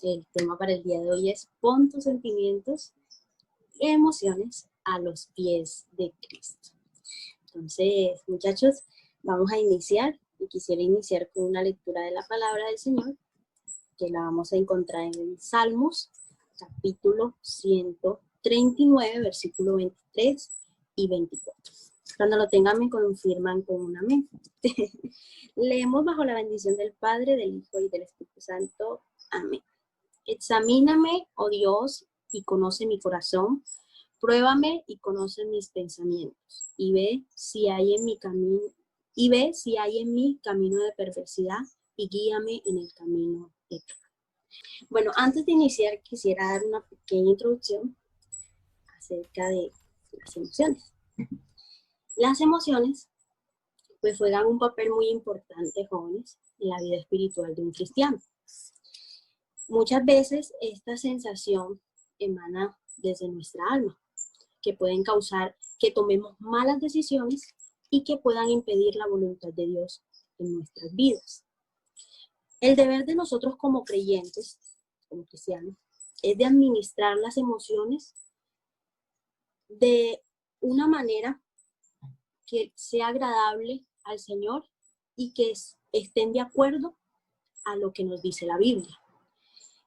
El tema para el día de hoy es pon tus sentimientos y emociones a los pies de Cristo. Entonces, muchachos, vamos a iniciar y quisiera iniciar con una lectura de la palabra del Señor, que la vamos a encontrar en Salmos, capítulo 139, versículo 23 y 24. Cuando lo tengan me confirman con un amén. Leemos bajo la bendición del Padre, del Hijo y del Espíritu Santo. Amén. Examíname, oh Dios, y conoce mi corazón. Pruébame y conoce mis pensamientos. Y ve si hay en mi camino, de perversidad, y guíame en el camino eterno. Bueno, antes de iniciar quisiera dar una pequeña introducción acerca de las emociones. Las emociones pues juegan un papel muy importante, jóvenes, en la vida espiritual de un cristiano. Muchas veces esta sensación emana desde nuestra alma, que pueden causar que tomemos malas decisiones y que puedan impedir la voluntad de Dios en nuestras vidas. El deber de nosotros como creyentes, como cristianos, es de administrar las emociones de una manera que sea agradable al Señor y que estén de acuerdo a lo que nos dice la Biblia.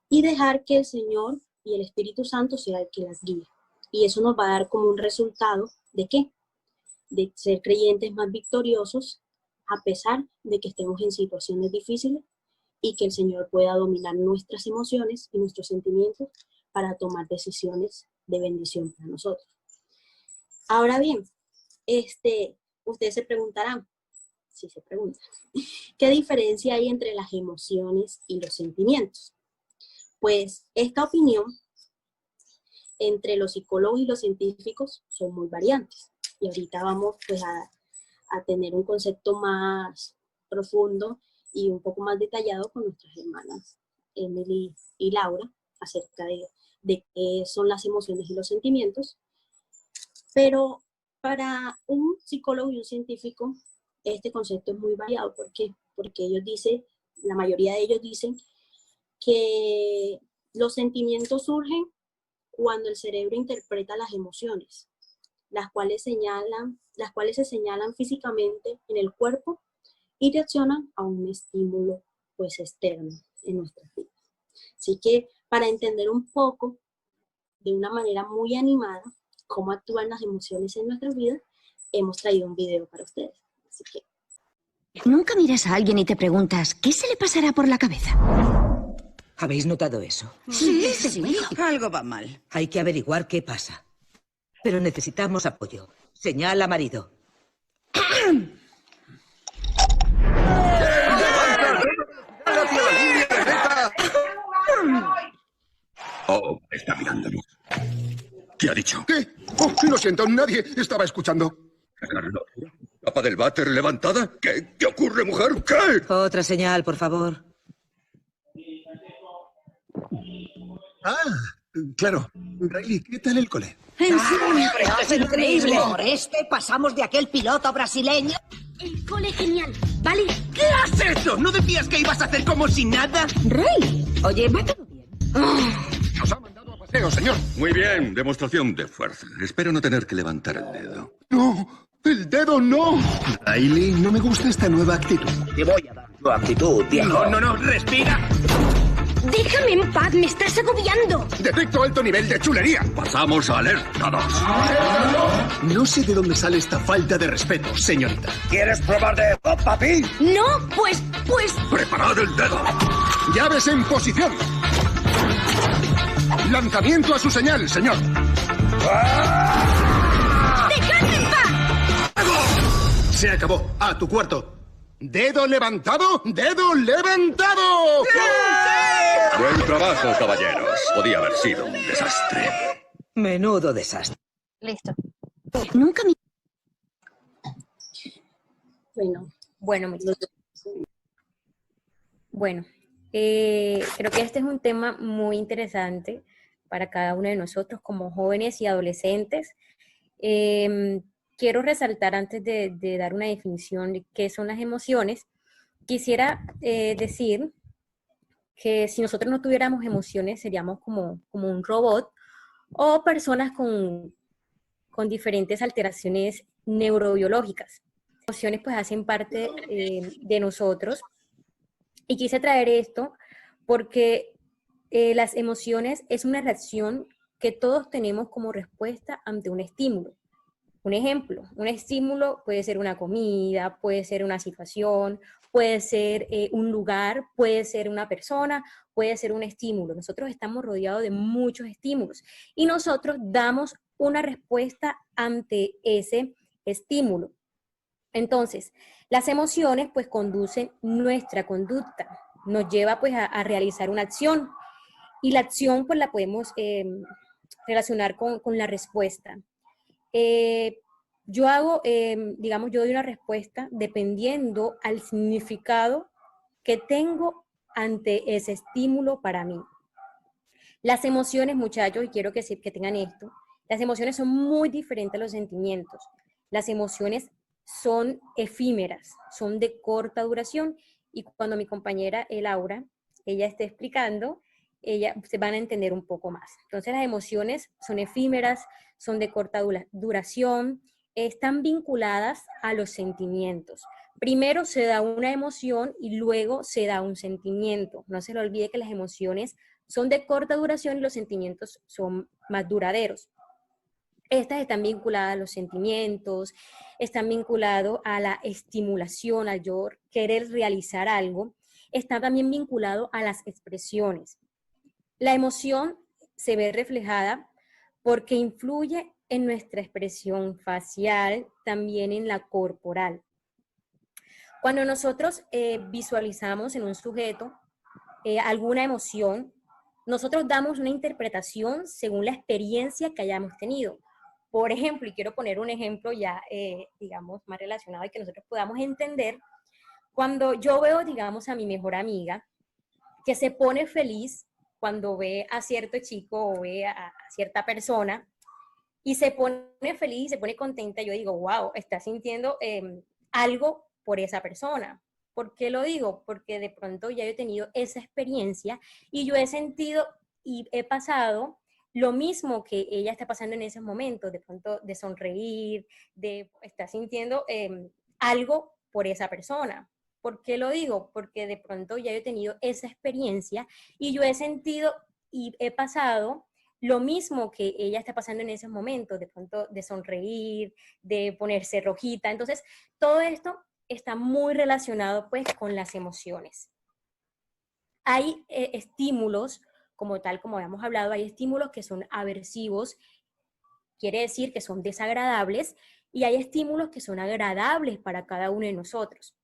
Y dejar que el Señor y el Espíritu Santo sea el que las guíe. Y eso nos va a dar como un resultado ¿de qué? De ser creyentes más victoriosos a pesar de que estemos en situaciones difíciles y que el Señor pueda dominar nuestras emociones y nuestros sentimientos para tomar decisiones de bendición para nosotros. Ahora bien, ustedes se preguntarán, si se preguntan, ¿qué diferencia hay entre las emociones y los sentimientos? Pues esta opinión entre los psicólogos y los científicos son muy variantes. Y ahorita vamos pues a tener un concepto más profundo y un poco más detallado con nuestras hermanas Emily y Laura acerca de qué son las emociones y los sentimientos. Pero para un psicólogo y un científico este concepto es muy variado. ¿Por qué? Porque la mayoría de ellos dicen que los sentimientos surgen cuando el cerebro interpreta las emociones, las cuales se señalan físicamente en el cuerpo y reaccionan a un estímulo pues externo en nuestras vidas. Así que para entender un poco de una manera muy animada cómo actúan las emociones en nuestras vidas, hemos traído un video para ustedes. Así que nunca miras a alguien y te preguntas, ¿qué se le pasará por la cabeza? ¿Habéis notado eso? Sí. Algo va mal. Hay que averiguar qué pasa. Pero necesitamos apoyo. Señala, marido. Oh, está mirándonos. ¿Qué ha dicho? ¿Qué? Oh, lo siento, nadie estaba escuchando. ¿Tapa del váter levantada? ¿Qué ocurre, mujer? ¿Qué? Otra señal, por favor. Claro. Riley, ¿qué tal el cole? ¡Es increíble! Por pasamos de aquel piloto brasileño. El cole genial, ¿vale? ¿Qué has hecho? ¿No decías que ibas a hacer como si nada? Rey, oye, va todo bien. Nos ha mandado a paseo, señor. Muy bien, demostración de fuerza. Espero no tener que levantar el dedo. No, el dedo no. Riley, no me gusta esta nueva actitud. Te voy a dar tu actitud, viejo. No, respira. Déjame en paz, me estás agobiando. Detecto alto nivel de chulería. Pasamos a alerta 2. No sé de dónde sale esta falta de respeto, señorita. ¿Quieres probar de papi? No, pues... ¡Preparad el dedo! Llaves en posición. Lanzamiento a su señal, señor. ¡Dejadme en paz! Se acabó. A tu cuarto. ¡Dedo levantado! ¡Dedo levantado! ¡Sí! Buen trabajo, caballeros. Podía haber sido un desastre. Menudo desastre. listo. Nunca me... Bueno, muchachos. Bueno, creo que este es un tema muy interesante para cada uno de nosotros como jóvenes y adolescentes. Quiero resaltar antes de dar una definición de qué son las emociones, quisiera decir que si nosotros no tuviéramos emociones seríamos como un robot, o personas con diferentes alteraciones neurobiológicas. Las emociones pues hacen parte de nosotros, y quise traer esto porque las emociones es una reacción que todos tenemos como respuesta ante un estímulo. Un ejemplo, un estímulo puede ser una comida, puede ser una situación, puede ser un lugar, puede ser una persona, puede ser un estímulo. Nosotros estamos rodeados de muchos estímulos y nosotros damos una respuesta ante ese estímulo. Entonces, las emociones pues conducen nuestra conducta, nos lleva pues a realizar una acción, y la acción pues la podemos relacionar con la respuesta. Yo hago, digamos, yo doy una respuesta dependiendo al significado que tengo ante ese estímulo para mí. Las emociones, muchachos, y quiero que tengan esto, las emociones son muy diferentes a los sentimientos. Las emociones son efímeras, son de corta duración, y cuando mi compañera Laura, ella esté explicando, se van a entender un poco más. Entonces las emociones son efímeras, son de corta duración, están vinculadas a los sentimientos. Primero se da una emoción y luego se da un sentimiento. No se le olvide que las emociones son de corta duración y los sentimientos son más duraderos. Estas están vinculadas a los sentimientos, están vinculados a la estimulación, al yo querer realizar algo. Está también vinculado a las expresiones. La emoción se ve reflejada porque influye en nuestra expresión facial, también en la corporal. Cuando nosotros visualizamos en un sujeto alguna emoción, nosotros damos una interpretación según la experiencia que hayamos tenido. Por ejemplo, y quiero poner un ejemplo ya, digamos, más relacionado y que nosotros podamos entender, cuando yo veo, digamos, a mi mejor amiga que se pone feliz cuando ve a cierto chico o ve a cierta persona y se pone feliz, se pone contenta, yo digo, wow, está sintiendo algo por esa persona. ¿Por qué lo digo? Porque de pronto ya he tenido esa experiencia y yo he sentido y he pasado lo mismo que ella está pasando en esos momentos, de pronto de sonreír, de estar sintiendo algo por esa persona. ¿Por qué lo digo? Porque de pronto ya he tenido esa experiencia y yo he sentido y he pasado lo mismo que ella está pasando en esos momentos, de pronto de sonreír, de ponerse rojita. Entonces, todo esto está muy relacionado pues con las emociones. Hay estímulos, como tal, como habíamos hablado, hay estímulos que son aversivos, quiere decir que son desagradables, y hay estímulos que son agradables para cada uno de nosotros.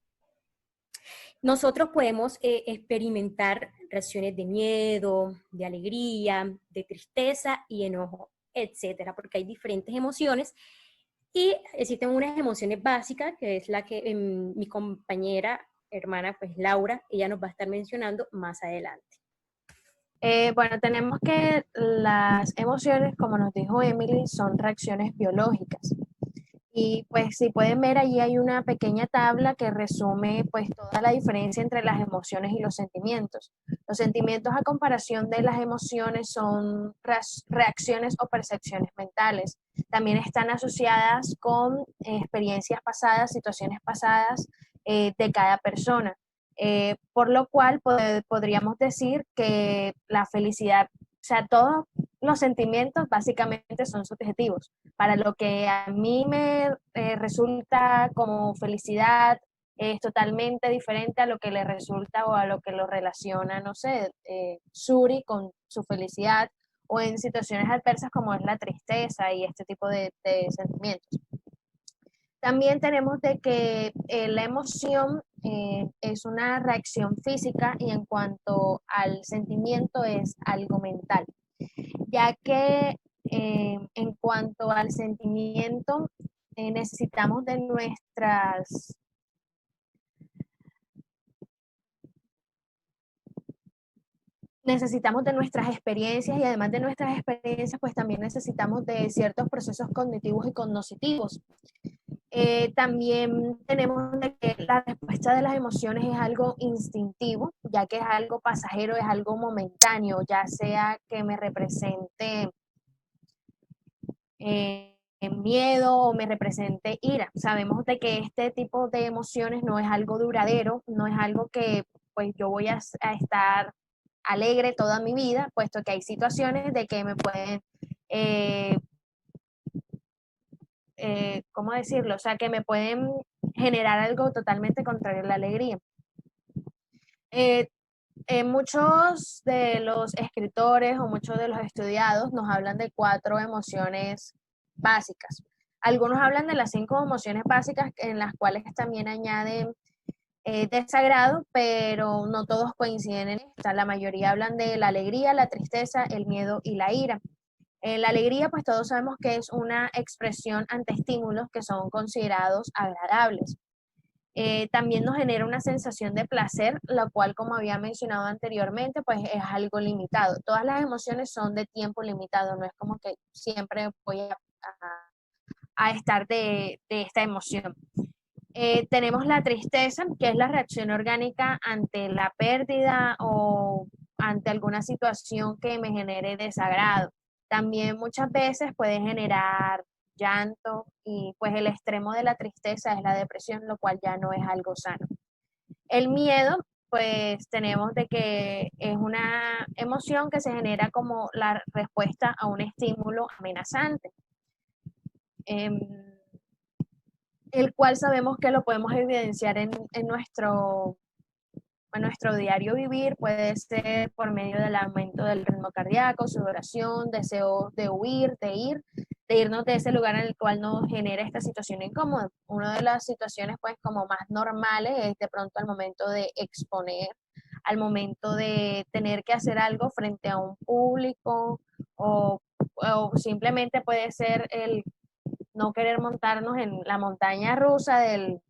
Nosotros podemos experimentar reacciones de miedo, de alegría, de tristeza y enojo, etcétera, porque hay diferentes emociones y existen unas emociones básicas, que es la que mi compañera, hermana, pues Laura, ella nos va a estar mencionando más adelante. Bueno, tenemos que las emociones, como nos dijo Emily, son reacciones biológicas. Y pues si pueden ver, allí hay una pequeña tabla que resume pues toda la diferencia entre las emociones y los sentimientos. Los sentimientos a comparación de las emociones son reacciones o percepciones mentales. También están asociadas con experiencias pasadas, situaciones pasadas de cada persona. Por lo cual podríamos decir que la felicidad, o sea, todos los sentimientos básicamente son subjetivos. Para lo que a mí me resulta como felicidad es totalmente diferente a lo que le resulta o a lo que lo relaciona, no sé, Suri con su felicidad, o en situaciones adversas como es la tristeza y este tipo de sentimientos. También tenemos de que la emoción es una reacción física y en cuanto al sentimiento es algo mental, ya que en cuanto al sentimiento necesitamos de nuestras experiencias, y además de nuestras experiencias, pues también necesitamos de ciertos procesos cognitivos y cognoscitivos. También tenemos de que la respuesta de las emociones es algo instintivo, ya que es algo pasajero, es algo momentáneo, ya sea que me represente miedo o me represente ira. Sabemos de que este tipo de emociones no es algo duradero, no es algo que pues yo voy a estar alegre toda mi vida, puesto que hay situaciones de que me pueden, ¿cómo decirlo? O sea, que me pueden generar algo totalmente contrario a la alegría. Muchos de los escritores o muchos de los estudiados nos hablan de 4 emociones básicas. Algunos hablan de las 5 emociones básicas en las cuales también añaden desagrado, pero no todos coinciden en esta. La mayoría hablan de la alegría, la tristeza, el miedo y la ira. La alegría, pues todos sabemos que es una expresión ante estímulos que son considerados agradables. También nos genera una sensación de placer, la cual, como había mencionado anteriormente, pues es algo limitado. Todas las emociones son de tiempo limitado, no es como que siempre voy a estar de esta emoción. Tenemos la tristeza, que es la reacción orgánica ante la pérdida o ante alguna situación que me genere desagrado. También muchas veces puede generar llanto y pues el extremo de la tristeza es la depresión, lo cual ya no es algo sano. El miedo, pues tenemos de que es una emoción que se genera como la respuesta a un estímulo amenazante. El cual sabemos que lo podemos evidenciar en nuestro diario vivir, puede ser por medio del aumento del ritmo cardíaco, sudoración, deseo de huir, de irnos de ese lugar en el cual nos genera esta situación incómoda. Una de las situaciones pues como más normales es de pronto al momento de exponer, al momento de tener que hacer algo frente a un público o simplemente puede ser el no querer montarnos en la montaña rusa del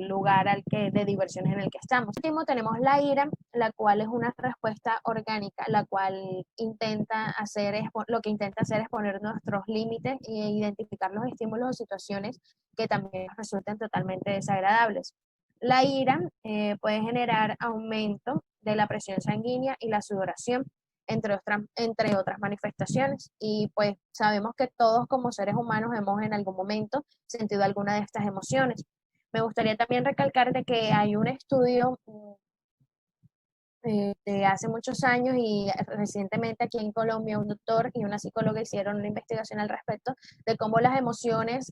lugar de diversiones en el que estamos. Por último, tenemos la ira, la cual es una respuesta orgánica, la cual lo que intenta hacer es poner nuestros límites e identificar los estímulos o situaciones que también resulten totalmente desagradables. La ira puede generar aumento de la presión sanguínea y la sudoración, entre otras manifestaciones. Y pues sabemos que todos como seres humanos hemos en algún momento sentido alguna de estas emociones. Me gustaría también recalcar de que hay un estudio de hace muchos años y recientemente aquí en Colombia un doctor y una psicóloga hicieron una investigación al respecto de cómo las emociones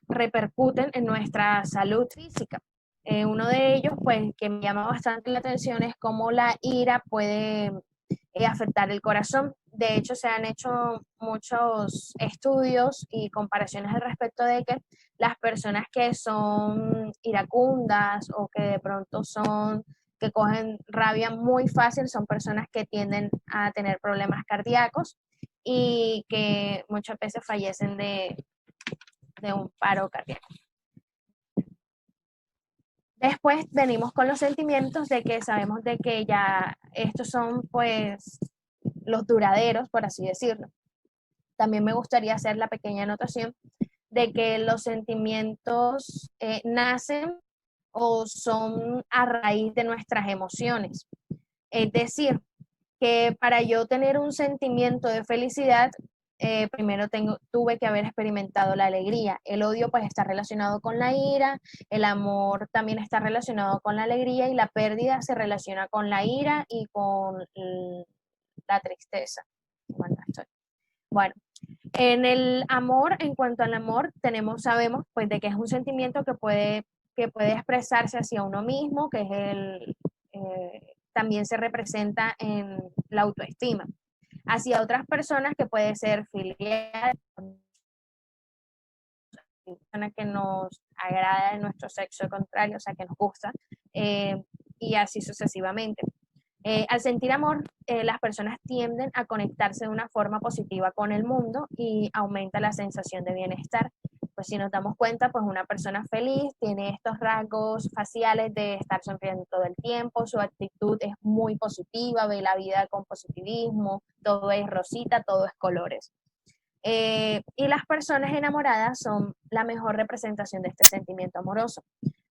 repercuten en nuestra salud física. Uno de ellos, pues, que me llama bastante la atención es cómo la ira puede afectar el corazón. De hecho, se han hecho muchos estudios y comparaciones al respecto de que las personas que son iracundas o que de pronto que cogen rabia muy fácil, son personas que tienden a tener problemas cardíacos y que muchas veces fallecen de un paro cardíaco. Después venimos con los sentimientos de que sabemos de que ya estos son pues los duraderos, por así decirlo. También me gustaría hacer la pequeña anotación de que los sentimientos nacen o son a raíz de nuestras emociones. Es decir, que para yo tener un sentimiento de felicidad, primero tuve que haber experimentado la alegría. El odio pues está relacionado con la ira, el amor también está relacionado con la alegría y la pérdida se relaciona con la ira y con la tristeza. Bueno, en cuanto al amor, sabemos pues de que es un sentimiento que puede expresarse hacia uno mismo, que es también se representa en la autoestima. Hacia otras personas que puede ser filial, persona que nos agrada de nuestro sexo contrario, o sea, que nos gusta, y así sucesivamente. Al sentir amor, las personas tienden a conectarse de una forma positiva con el mundo y aumenta la sensación de bienestar. Pues si nos damos cuenta, pues una persona feliz tiene estos rasgos faciales de estar sonriendo todo el tiempo, su actitud es muy positiva, ve la vida con positivismo, todo es rosita, todo es colores. Y las personas enamoradas son la mejor representación de este sentimiento amoroso.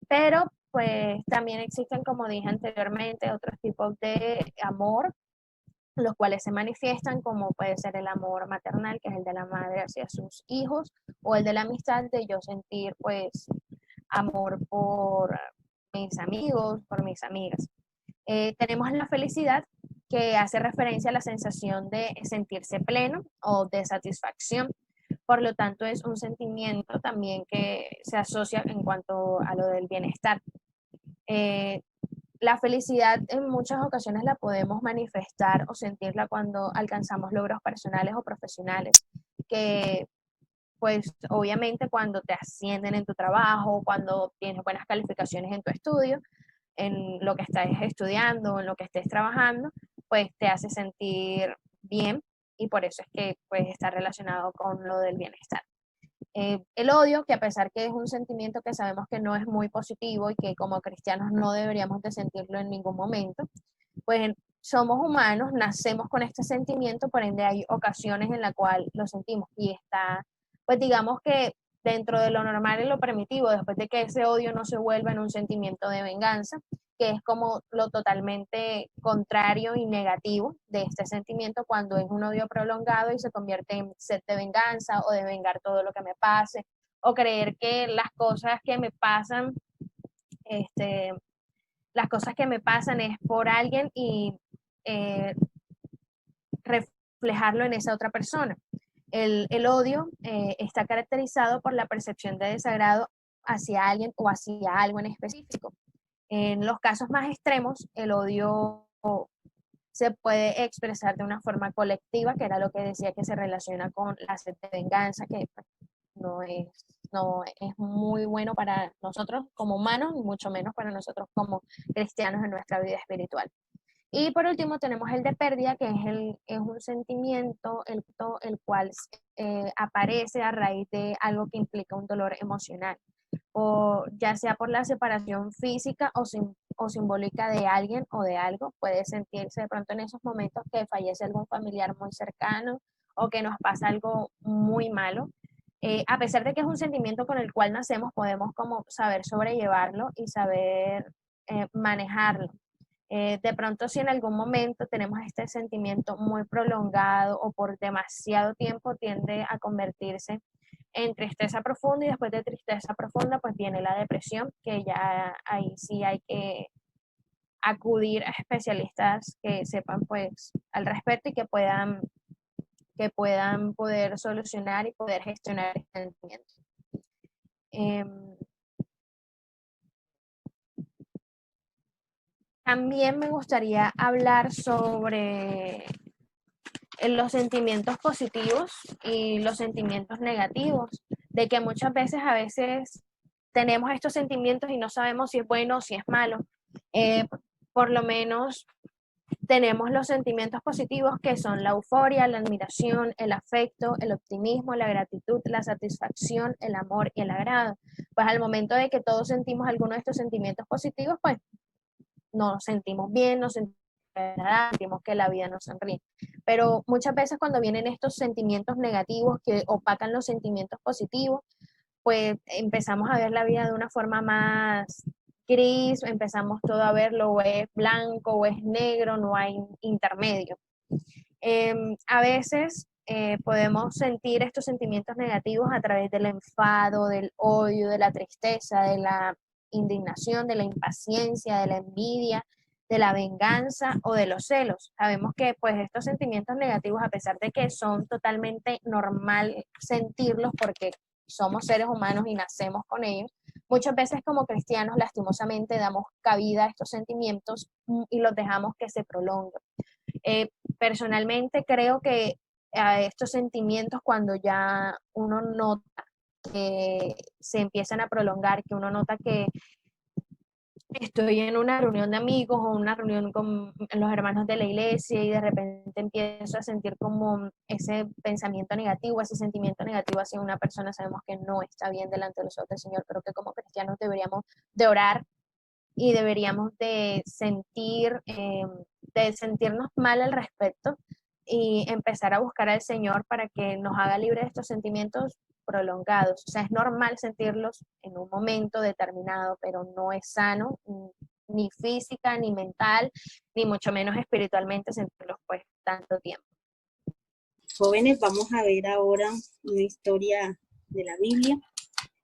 Pero pues también existen, como dije anteriormente, otros tipos de amor, los cuales se manifiestan, como puede ser el amor maternal, que es el de la madre hacia sus hijos, o el de la amistad, de yo sentir pues amor por mis amigos, por mis amigas. Tenemos la felicidad, que hace referencia a la sensación de sentirse pleno o de satisfacción. Por lo tanto, es un sentimiento también que se asocia en cuanto a lo del bienestar. Eh, la felicidad en muchas ocasiones la podemos manifestar o sentirla cuando alcanzamos logros personales o profesionales, que pues obviamente cuando te ascienden en tu trabajo, cuando tienes buenas calificaciones en tu estudio, en lo que estés estudiando, en lo que estés trabajando, pues te hace sentir bien, y por eso es que pues está relacionado con lo del bienestar. El odio, que a pesar que es un sentimiento que sabemos que no es muy positivo y que como cristianos no deberíamos de sentirlo en ningún momento, pues somos humanos, nacemos con este sentimiento, por ende hay ocasiones en las cuales lo sentimos, y está, pues digamos que dentro de lo normal y lo permitivo, después de que ese odio no se vuelva en un sentimiento de venganza, que es como lo totalmente contrario y negativo de este sentimiento, cuando es un odio prolongado y se convierte en sed de venganza o de vengar todo lo que me pase, o creer que las cosas que me pasan, este, las cosas que me pasan es por alguien, y eh, reflejarlo en esa otra persona. El odio está caracterizado por la percepción de desagrado hacia alguien o hacia algo en específico. En los casos más extremos, el odio se puede expresar de una forma colectiva, que era lo que decía, que se relaciona con la sed de venganza, que pues, no es muy bueno para nosotros como humanos, y mucho menos para nosotros como cristianos en nuestra vida espiritual. Y por último tenemos el de pérdida, que es un sentimiento el cual aparece a raíz de algo que implica un dolor emocional, o ya sea por la separación física o simbólica de alguien o de algo. Puede sentirse de pronto en esos momentos que fallece algún familiar muy cercano o que nos pasa algo muy malo. A pesar de que es un sentimiento con el cual nacemos, podemos como saber sobrellevarlo y saber manejarlo. De pronto, si en algún momento tenemos este sentimiento muy prolongado o por demasiado tiempo, tiende a convertirse en tristeza profunda, y después de tristeza profunda pues viene la depresión, que ya ahí sí hay que acudir a especialistas que sepan pues al respecto y que puedan poder solucionar y poder gestionar este sentimiento. También me gustaría hablar sobre los sentimientos positivos y los sentimientos negativos, de que muchas veces a veces tenemos estos sentimientos y no sabemos si es bueno o si es malo. Por lo menos tenemos los sentimientos positivos, que son la euforia, la admiración, el afecto, el optimismo, la gratitud, la satisfacción, el amor y el agrado. Pues al momento de que todos sentimos alguno de estos sentimientos positivos, pues nos sentimos bien, nos sentimos que la vida nos sonríe. Pero muchas veces cuando vienen estos sentimientos negativos que opacan los sentimientos positivos, pues empezamos a ver la vida de una forma más gris, empezamos todo a verlo o es blanco o es negro, no hay intermedio. A veces podemos sentir estos sentimientos negativos a través del enfado, del odio, de la tristeza, de la indignación, de la impaciencia, de la envidia, de la venganza o de los celos. Sabemos que pues estos sentimientos negativos, a pesar de que son totalmente normal sentirlos porque somos seres humanos y nacemos con ellos, muchas veces como cristianos lastimosamente damos cabida a estos sentimientos y los dejamos que se prolonguen. Personalmente creo que a estos sentimientos, cuando ya uno nota que se empiezan a prolongar, que uno nota que estoy en una reunión de amigos o una reunión con los hermanos de la iglesia y de repente empiezo a sentir como ese pensamiento negativo, ese sentimiento negativo hacia una persona, sabemos que no está bien delante de los ojos del Señor, pero que como cristianos deberíamos de orar y deberíamos de sentirnos mal al respecto, y empezar a buscar al Señor para que nos haga libre de estos sentimientos prolongados. O sea, es normal sentirlos en un momento determinado, pero no es sano ni física, ni mental, ni mucho menos espiritualmente sentirlos pues tanto tiempo. Jóvenes, vamos a ver ahora una historia de la Biblia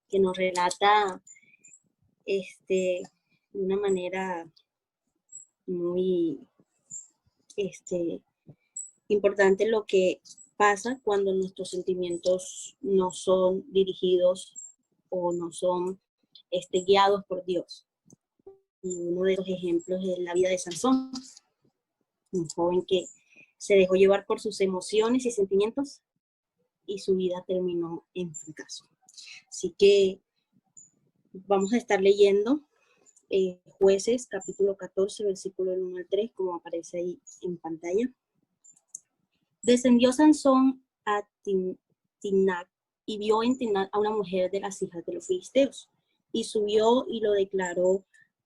que nos relata de una manera muy importante lo que pasa cuando nuestros sentimientos no son dirigidos o no son guiados por Dios. Y uno de los ejemplos es la vida de Sansón, un joven que se dejó llevar por sus emociones y sentimientos y su vida terminó en fracaso. Así que vamos a estar leyendo Jueces, capítulo 14, versículo 1 al 3, como aparece ahí en pantalla. Descendió Sansón a Timnath y vio en Timnath a una mujer de las hijas de los filisteos, y subió y lo declaró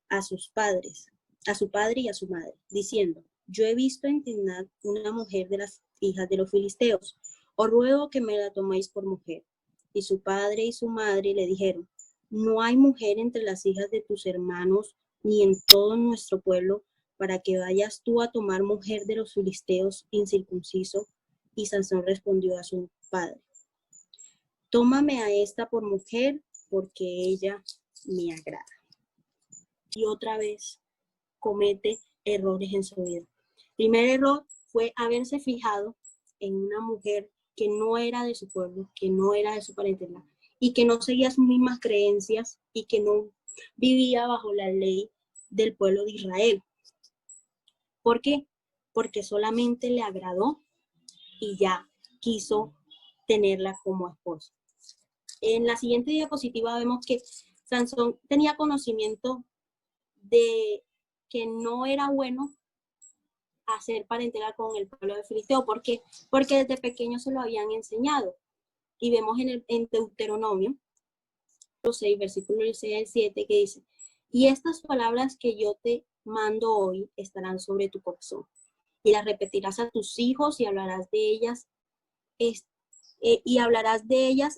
a sus padres, a su padre y a su madre, diciendo: yo he visto en Timnath una mujer de las hijas de los filisteos, os ruego que me la toméis por mujer. Y su padre y su madre le dijeron: no hay mujer entre las hijas de tus hermanos, ni en todo nuestro pueblo, para que vayas tú a tomar mujer de los filisteos incircunciso. Y Sansón respondió a su padre: tómame a esta por mujer, porque ella me agrada. Y otra vez comete errores en su vida. Primer error fue haberse fijado en una mujer que no era de su pueblo, que no era de su parentela, y que no seguía sus mismas creencias y que no vivía bajo la ley del pueblo de Israel. ¿Por qué? Porque solamente le agradó y ya quiso tenerla como esposa. En la siguiente diapositiva vemos que Sansón tenía conocimiento de que no era bueno hacer parentela con el pueblo de Filisteo. ¿Por qué? Porque desde pequeño se lo habían enseñado. Y vemos en Deuteronomio 6, versículo 6 al 7, que dice: y estas palabras que yo te mando hoy estarán sobre tu corazón, y las repetirás a tus hijos y hablarás de ellas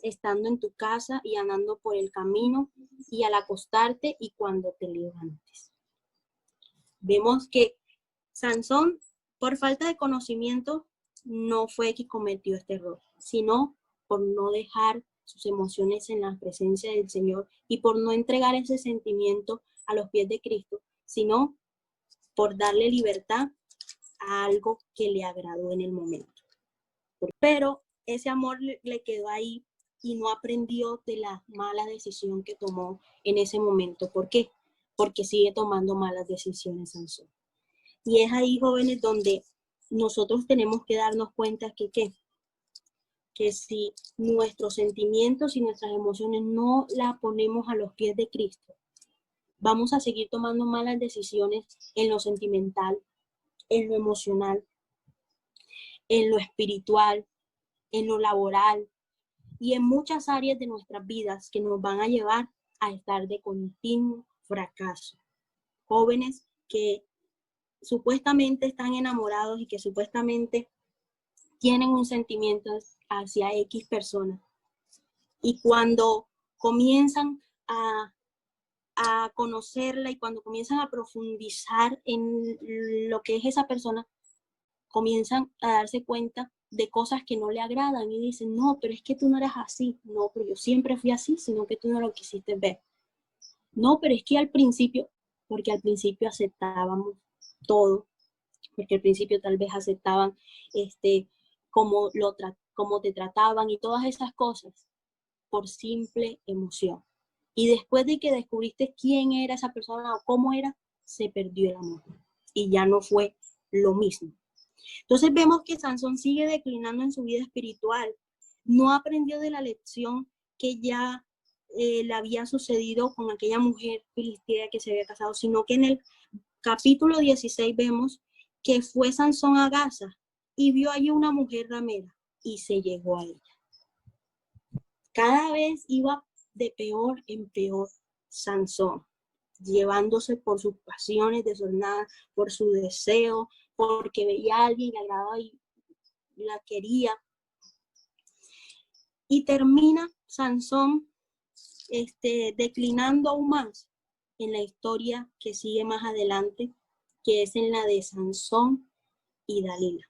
estando en tu casa y andando por el camino y al acostarte y cuando te levantes. Vemos que Sansón, por falta de conocimiento, no fue que cometió este error, sino por no dejar sus emociones en la presencia del Señor y por no entregar ese sentimiento a los pies de Cristo, sino por darle libertad a algo que le agradó en el momento. Pero ese amor le quedó ahí y no aprendió de la mala decisión que tomó en ese momento. ¿Por qué? Porque sigue tomando malas decisiones, Sansón. Y es ahí, jóvenes, donde nosotros tenemos que darnos cuenta que si nuestros sentimientos y nuestras emociones no las ponemos a los pies de Cristo, vamos a seguir tomando malas decisiones en lo sentimental, en lo emocional, en lo espiritual, en lo laboral y en muchas áreas de nuestras vidas que nos van a llevar a estar de continuo fracaso. Jóvenes que supuestamente están enamorados y que supuestamente tienen un sentimiento hacia X persona. Y cuando comienzan a conocerla y cuando comienzan a profundizar en lo que es esa persona, comienzan a darse cuenta de cosas que no le agradan y dicen: no, pero es que tú no eras así. No, pero yo siempre fui así, sino que tú no lo quisiste ver. No, pero es que al principio, porque al principio aceptábamos todo, porque al principio tal vez aceptaban cómo te trataban y todas esas cosas por simple emoción. Y después de que descubriste quién era esa persona o cómo era, se perdió el amor y ya no fue lo mismo. Entonces vemos que Sansón sigue declinando en su vida espiritual. No aprendió de la lección que ya le había sucedido con aquella mujer filistea que se había casado, sino que en el capítulo 16 vemos que fue Sansón a Gaza y vio allí una mujer ramera y se llegó a ella. Cada vez iba de peor en peor Sansón, llevándose por sus pasiones desordenadas, por su deseo, porque veía a alguien y le agradaba y la quería. Y termina Sansón declinando aún más en la historia que sigue más adelante, que es en la de Sansón y Dalila.